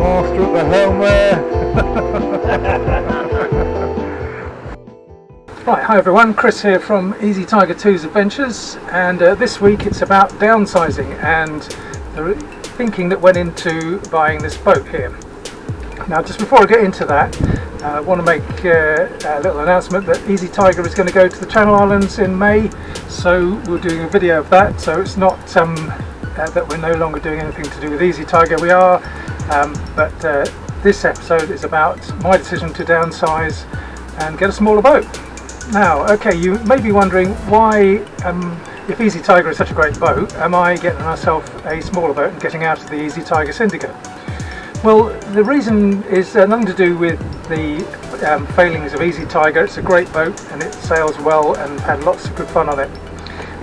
master at the helm there. Right, hi everyone, Chris here from Easy Tiger 2's Adventures, and this week it's about downsizing and the thinking that went into buying this boat here. Now, just before I get into that, I want to make a little announcement that Easy Tiger is going to go to the Channel Islands in May, so we're doing a video of that. So it's not that we're no longer doing anything to do with Easy Tiger, we are, but this episode is about my decision to downsize and get a smaller boat. Now, okay, you may be wondering why, if Easy Tiger is such a great boat, am I getting myself a smaller boat and getting out of the Easy Tiger syndicate? Well, the reason is nothing to do with the failings of Easy Tiger. It's a great boat and it sails well and had lots of good fun on it.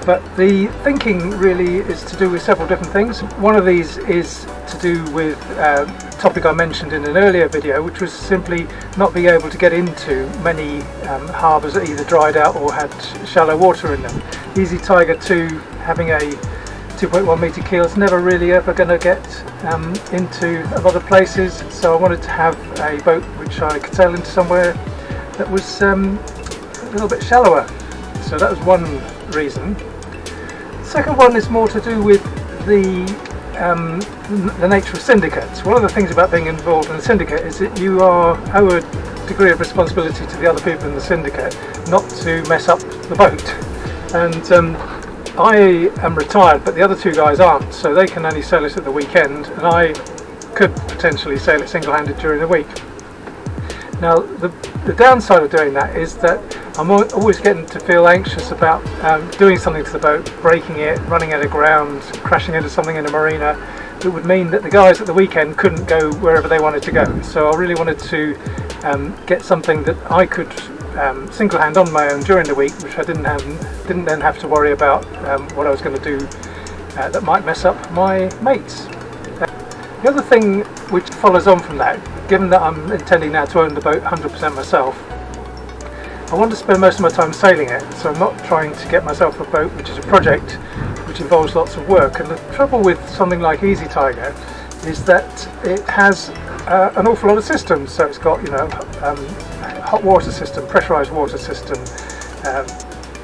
But the thinking really is to do with several different things. One of these is to do with a topic I mentioned in an earlier video, which was simply not being able to get into many harbours that either dried out or had shallow water in them. Easy Tiger 2, having a 2.1 metre keel, is never really ever going to get into a lot of places, so I wanted to have a boat which I could sail into somewhere that was a little bit shallower. So that was one reason. The second one is more to do with the nature of syndicates. One of the things about being involved in a syndicate is that you owe a degree of responsibility to the other people in the syndicate not to mess up the boat. And I am retired, but the other two guys aren't, so they can only sail it at the weekend, and I could potentially sail it single-handed during the week. Now, the downside of doing that is that I'm always getting to feel anxious about doing something to the boat, breaking it, running it aground, crashing into something in a marina. That would mean that the guys at the weekend couldn't go wherever they wanted to go. So I really wanted to get something that I could single-hand on my own during the week, which I didn't then have to worry about what I was going to do that might mess up my mates. The other thing which follows on from that, given that I'm intending now to own the boat 100% myself, I want to spend most of my time sailing it, so I'm not trying to get myself a boat which is a project which involves lots of work. And the trouble with something like Easy Tiger is that it has an awful lot of systems. So it's got, hot water system, pressurized water system,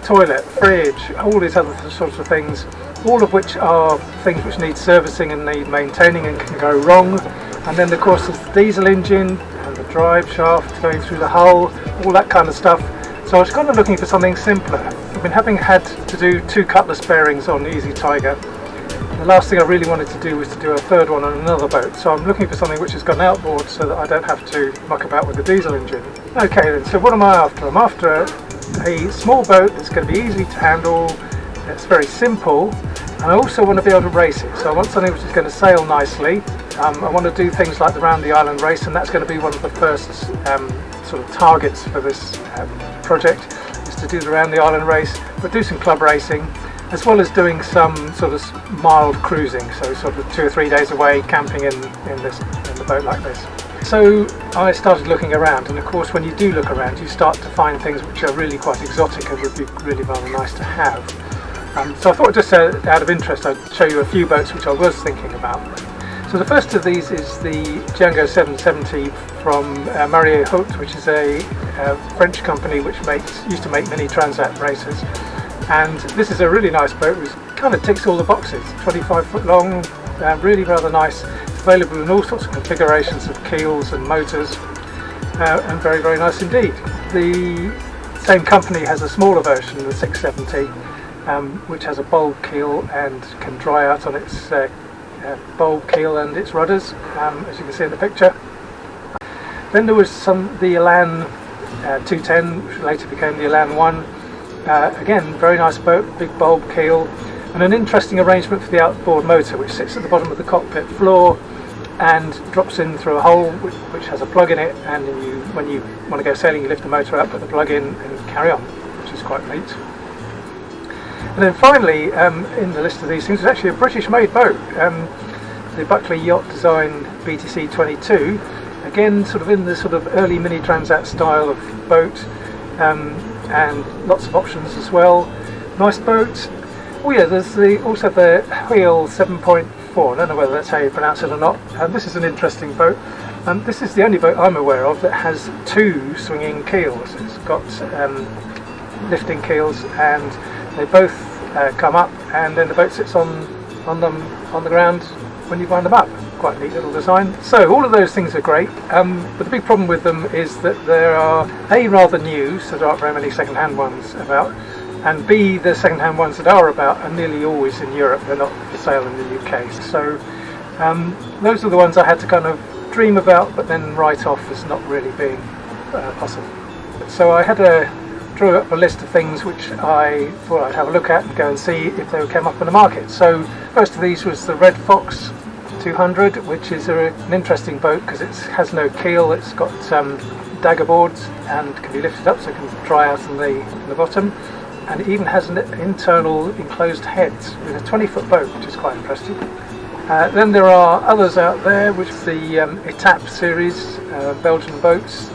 toilet, fridge, all these other sorts of things, all of which are things which need servicing and need maintaining and can go wrong. And then of course there's the diesel engine and the drive shaft going through the hull, all that kind of stuff. So I was kind of looking for something simpler. I've been having had to do 2 cutlass bearings on Easy Tiger. The last thing I really wanted to do was to do a third one on another boat, so I'm looking for something which has got an outboard so that I don't have to muck about with the diesel engine. Okay then, so what am I after? I'm after a small boat that's going to be easy to handle, that's very simple, and I also want to be able to race it. So I want something which is going to sail nicely. I want to do things like the Round the Island race, and that's going to be one of the first sort of targets for this project, is to do the Round the Island race, but do some club racing, as well as doing some sort of mild cruising, so sort of 2 or 3 days away camping in the boat like this. So I started looking around, and of course when you do look around you start to find things which are really quite exotic and would be really rather nice to have. So I thought, just out of interest, I'd show you a few boats which I was thinking about. So the first of these is the Django 770 from Marriott Haute, which is a French company which used to make mini transat races. And this is a really nice boat which kind of ticks all the boxes. 25 foot long, really rather nice, available in all sorts of configurations of keels and motors, and very, very nice indeed. The same company has a smaller version, the 670, which has a bulb keel and can dry out on its bulb keel and its rudders, as you can see in the picture. Then there was the Elan 210, which later became the Elan 1. Again, very nice boat, big bulb keel, and an interesting arrangement for the outboard motor, which sits at the bottom of the cockpit floor and drops in through a hole which has a plug in it, and when you want to go sailing you lift the motor out, put the plug in and carry on, which is quite neat. And then finally, in the list of these things, is actually a British-made boat, the Buckley Yacht Design BTC 22, again sort of in the sort of early mini transat style of boat, and lots of options as well. Nice boat. Oh yeah, there's also the Wheel 7.5 before. I don't know whether that's how you pronounce it or not. This is an interesting boat. This is the only boat I'm aware of that has two swinging keels. It's got lifting keels, and they both come up, and then the boat sits on the ground when you wind them up. Quite a neat little design. So all of those things are great, but the big problem with them is that there are A, rather new, so there aren't very many second-hand ones about, and B, the second-hand ones that are about are nearly always in Europe. They're not for sale in the UK. So those are the ones I had to kind of dream about, but then write off as not really being possible. So I had drew up a list of things which I thought I'd have a look at and go and see if they came up in the market. So first of these was the Red Fox 200, which is an interesting boat because it has no keel. It's got dagger boards and can be lifted up so it can dry out in the bottom, and it even has an internal enclosed head with a 20-foot boat, which is quite interesting. Then there are others out there, which is the ET2 series, Belgian boats,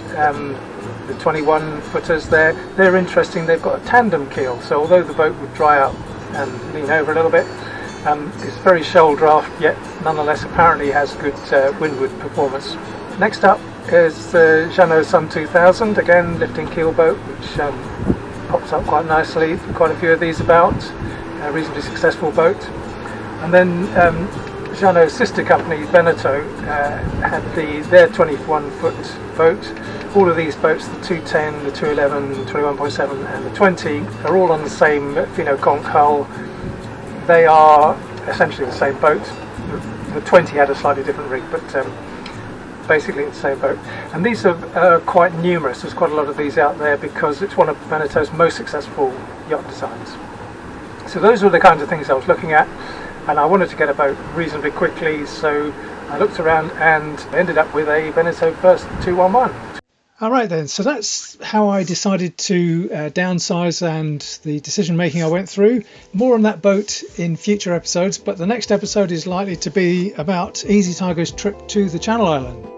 the 21-footers there. They're interesting. They've got a tandem keel, so although the boat would dry out and lean over a little bit, it's very shoal draft, yet nonetheless apparently has good windward performance. Next up is the Jeannot Sun 2000, again lifting keel boat, which pops up quite nicely. Quite a few of these about, a reasonably successful boat. And then Jeannot's sister company, Veneto, had their 21-foot boat. All of these boats, the 210, the 211, 21.7 and the 20, are all on the same Phenoconch hull. They are essentially the same boat. The 20 had a slightly different rig, but basically it's the same boat. And these are quite numerous. There's quite a lot of these out there because it's one of Veneto's most successful yacht designs. So those were the kinds of things I was looking at, and I wanted to get a boat reasonably quickly, so I looked around and ended up with a Veneto First 211. Alright then, so that's how I decided to downsize and the decision making I went through. More on that boat in future episodes, but the next episode is likely to be about Easy Tiger's trip to the Channel Island.